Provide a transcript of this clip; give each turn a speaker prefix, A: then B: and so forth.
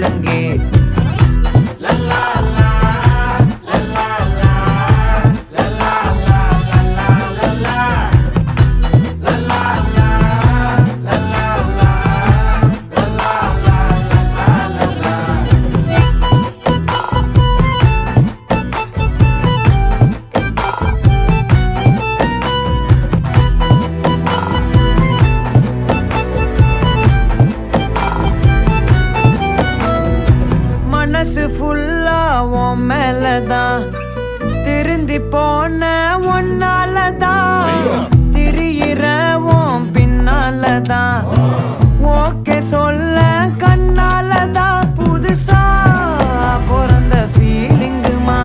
A: முழங்கே மனசு ஃபுல்லா உன் மேலதான் திருந்தி போன ஒன்னாலதான் திரியிற உன் பின்னாலதான் ஓகே சொல்ல கண்ணாலதான்